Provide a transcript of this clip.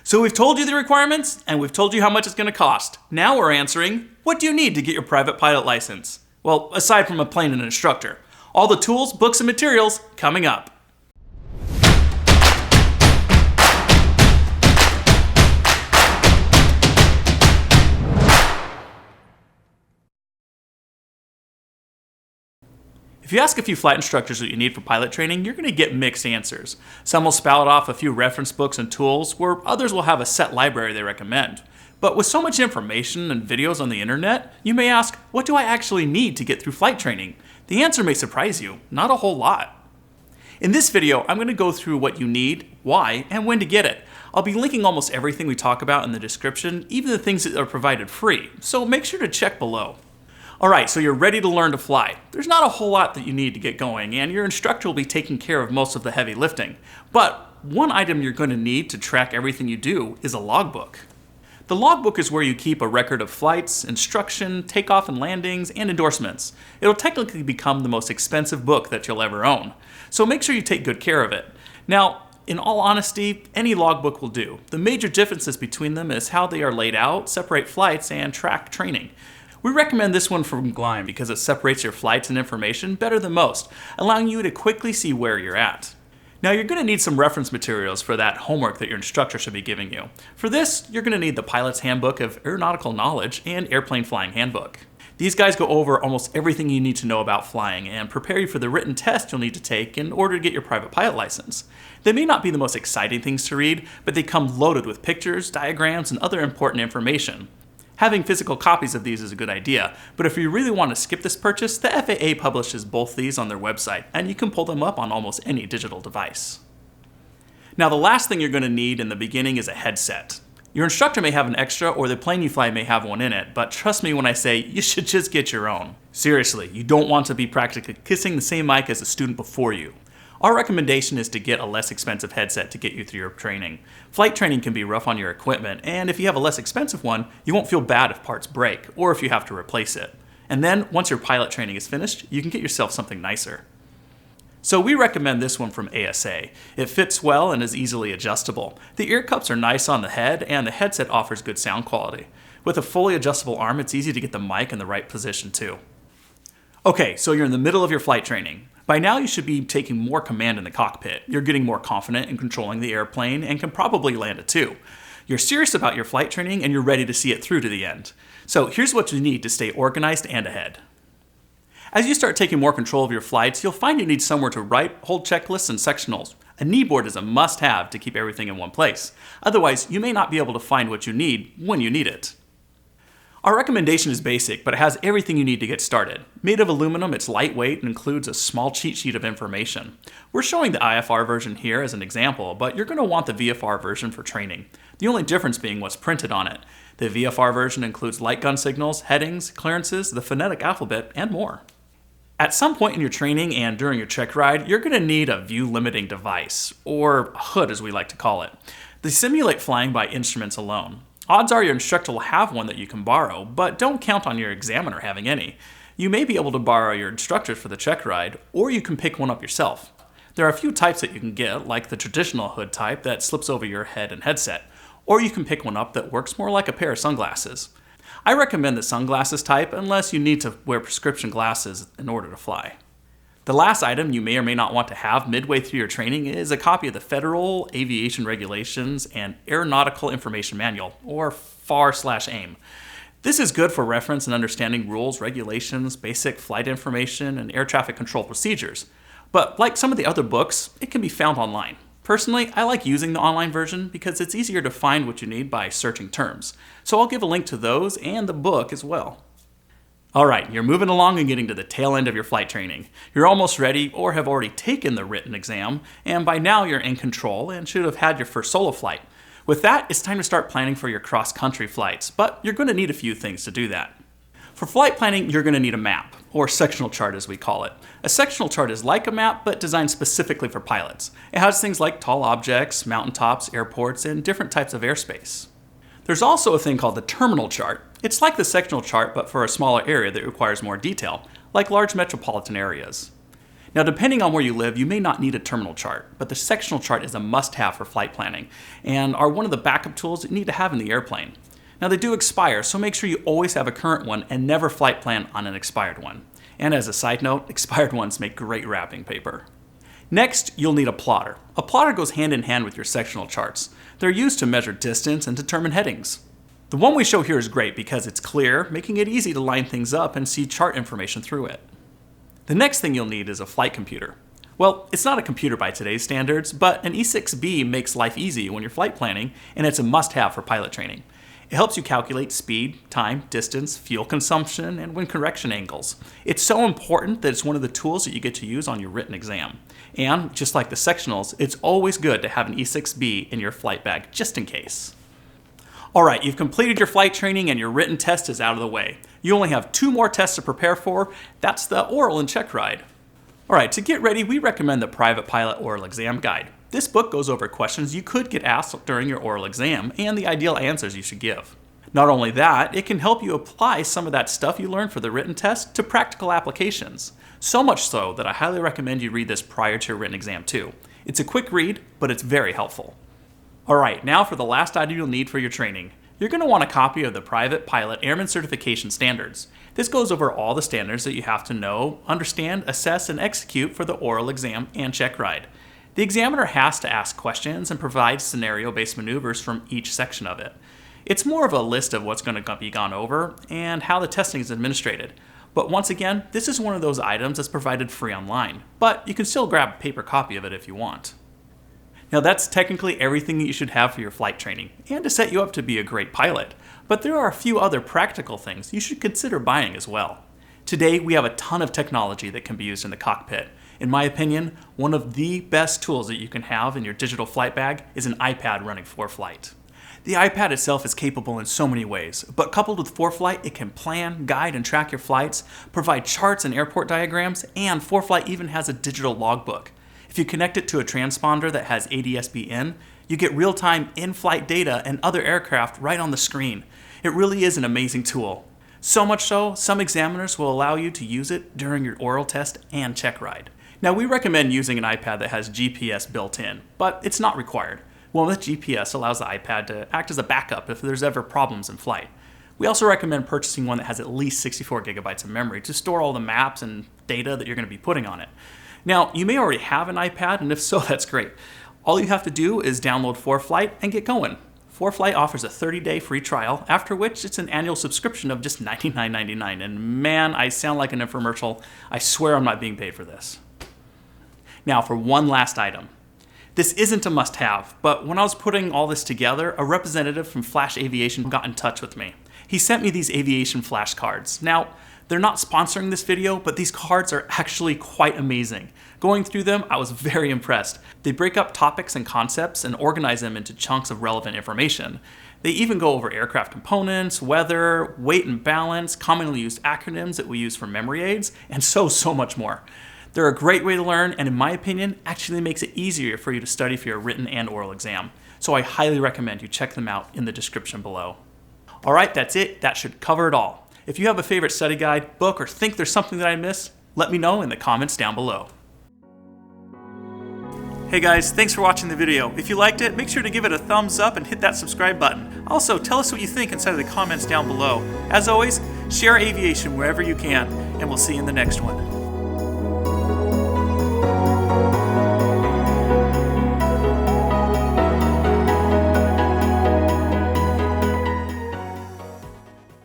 So we've told you the requirements, and we've told you how much it's going to cost. Now we're answering, what do you need to get your private pilot license? Well, aside from a plane and an instructor. All the tools, books, and materials coming up. If you ask a few flight instructors what you need for pilot training, you're going to get mixed answers. Some will spout off a few reference books and tools, where others will have a set library they recommend. But with so much information and videos on the internet, you may ask, what do I actually need to get through flight training? The answer may surprise you, not a whole lot. In this video, I'm going to go through what you need, why, and when to get it. I'll be linking almost everything we talk about in the description, even the things that are provided free, so make sure to check below. Alright, so you're ready to learn to fly. There's not a whole lot that you need to get going, and your instructor will be taking care of most of the heavy lifting. But one item you're going to need to track everything you do is a logbook. The logbook is where you keep a record of flights, instruction, takeoff and landings, and endorsements. It'll technically become the most expensive book that you'll ever own, so make sure you take good care of it. Now, in all honesty, any logbook will do. The major differences between them is how they are laid out, separate flights, and track training. We recommend this one from Gleim because it separates your flights and information better than most, allowing you to quickly see where you're at. Now you're going to need some reference materials for that homework that your instructor should be giving you. For this, you're going to need the Pilot's Handbook of Aeronautical Knowledge and Airplane Flying Handbook. These guys go over almost everything you need to know about flying and prepare you for the written test you'll need to take in order to get your private pilot license. They may not be the most exciting things to read, but they come loaded with pictures, diagrams, and other important information. Having physical copies of these is a good idea, but if you really want to skip this purchase, the FAA publishes both these on their website, and you can pull them up on almost any digital device. Now the last thing you're going to need in the beginning is a headset. Your instructor may have an extra, or the plane you fly may have one in it, but trust me when I say you should just get your own. Seriously, you don't want to be practically kissing the same mic as the student before you. Our recommendation is to get a less expensive headset to get you through your training. Flight training can be rough on your equipment, and if you have a less expensive one, you won't feel bad if parts break, or if you have to replace it. And then, once your pilot training is finished, you can get yourself something nicer. So we recommend this one from ASA. It fits well and is easily adjustable. The ear cups are nice on the head, and the headset offers good sound quality. With a fully adjustable arm, it's easy to get the mic in the right position too. Okay, so you're in the middle of your flight training. By now you should be taking more command in the cockpit. You're getting more confident in controlling the airplane and can probably land it too. You're serious about your flight training and you're ready to see it through to the end. So here's what you need to stay organized and ahead. As you start taking more control of your flights, you'll find you need somewhere to write, hold checklists, and sectionals. A knee board is a must-have to keep everything in one place. Otherwise, you may not be able to find what you need when you need it. Our recommendation is basic, but it has everything you need to get started. Made of aluminum, it's lightweight and includes a small cheat sheet of information. We're showing the IFR version here as an example, but you're going to want the VFR version for training. The only difference being what's printed on it. The VFR version includes light gun signals, headings, clearances, the phonetic alphabet, and more. At some point in your training and during your check ride, you're going to need a view limiting device, or hood as we like to call it. They simulate flying by instruments alone. Odds are your instructor will have one that you can borrow, but don't count on your examiner having any. You may be able to borrow your instructor for the check ride, or you can pick one up yourself. There are a few types that you can get, like the traditional hood type that slips over your head and headset, or you can pick one up that works more like a pair of sunglasses. I recommend the sunglasses type unless you need to wear prescription glasses in order to fly. The last item you may or may not want to have midway through your training is a copy of the Federal Aviation Regulations and Aeronautical Information Manual, or FAR/AIM. This is good for reference and understanding rules, regulations, basic flight information, and air traffic control procedures. But like some of the other books, it can be found online. Personally, I like using the online version because it's easier to find what you need by searching terms. So I'll give a link to those and the book as well. Alright, you're moving along and getting to the tail end of your flight training. You're almost ready or have already taken the written exam, and by now you're in control and should have had your first solo flight. With that, it's time to start planning for your cross-country flights, but you're going to need a few things to do that. For flight planning, you're going to need a map, or sectional chart as we call it. A sectional chart is like a map, but designed specifically for pilots. It has things like tall objects, mountaintops, airports, and different types of airspace. There's also a thing called the terminal chart. It's like the sectional chart, but for a smaller area that requires more detail, like large metropolitan areas. Now, depending on where you live, you may not need a terminal chart, but the sectional chart is a must-have for flight planning and are one of the backup tools you need to have in the airplane. Now, they do expire, so make sure you always have a current one and never flight plan on an expired one. And as a side note, expired ones make great wrapping paper. Next, you'll need a plotter. A plotter goes hand in hand with your sectional charts. They're used to measure distance and determine headings. The one we show here is great because it's clear, making it easy to line things up and see chart information through it. The next thing you'll need is a flight computer. Well, it's not a computer by today's standards, but an E6B makes life easy when you're flight planning, and it's a must-have for pilot training. It helps you calculate speed, time, distance, fuel consumption, and wind correction angles. It's so important that it's one of the tools that you get to use on your written exam. And just like the sectionals, it's always good to have an E6B in your flight bag, just in case. Alright, you've completed your flight training and your written test is out of the way. You only have 2 more tests to prepare for. That's the oral and check ride. Alright, to get ready, we recommend the Private Pilot Oral Exam Guide. This book goes over questions you could get asked during your oral exam and the ideal answers you should give. Not only that, it can help you apply some of that stuff you learned for the written test to practical applications. So much so that I highly recommend you read this prior to your written exam too. It's a quick read, but it's very helpful. Alright, now for the last item you'll need for your training. You're going to want a copy of the Private Pilot Airman Certification Standards. This goes over all the standards that you have to know, understand, assess, and execute for the oral exam and check ride. The examiner has to ask questions and provide scenario-based maneuvers from each section of it. It's more of a list of what's going to be gone over and how the testing is administrated. But once again, this is one of those items that's provided free online, but you can still grab a paper copy of it if you want. Now that's technically everything that you should have for your flight training and to set you up to be a great pilot, but there are a few other practical things you should consider buying as well. Today we have a ton of technology that can be used in the cockpit. In my opinion, one of the best tools that you can have in your digital flight bag is an iPad running Foreflight. The iPad itself is capable in so many ways, but coupled with Foreflight, it can plan, guide, and track your flights, provide charts and airport diagrams, and Foreflight even has a digital logbook. If you connect it to a transponder that has ADS-B in, you get real-time in-flight data and other aircraft right on the screen. It really is an amazing tool. So much so, some examiners will allow you to use it during your oral test and check ride. Now, we recommend using an iPad that has GPS built in, but it's not required. One with GPS allows the iPad to act as a backup if there's ever problems in flight. We also recommend purchasing one that has at least 64 gigabytes of memory to store all the maps and data that you're going to be putting on it. Now, you may already have an iPad, and if so, that's great. All you have to do is download Foreflight and get going. Foreflight offers a 30-day free trial, after which it's an annual subscription of just $99.99. And man, I sound like an infomercial. I swear I'm not being paid for this. Now for one last item. This isn't a must-have, but when I was putting all this together, a representative from Flash Aviation got in touch with me. He sent me these Aviation flashcards. Now, they're not sponsoring this video, but these cards are actually quite amazing. Going through them, I was very impressed. They break up topics and concepts and organize them into chunks of relevant information. They even go over aircraft components, weather, weight and balance, commonly used acronyms that we use for memory aids, and so much more. They're a great way to learn, and in my opinion, actually makes it easier for you to study for your written and oral exam. So I highly recommend you check them out in the description below. Alright, that's it. That should cover it all. If you have a favorite study guide, book, or think there's something that I missed, let me know in the comments down below. Hey guys, thanks for watching the video. If you liked it, make sure to give it a thumbs up and hit that subscribe button. Also, tell us what you think inside of the comments down below. As always, share aviation wherever you can, and we'll see you in the next one.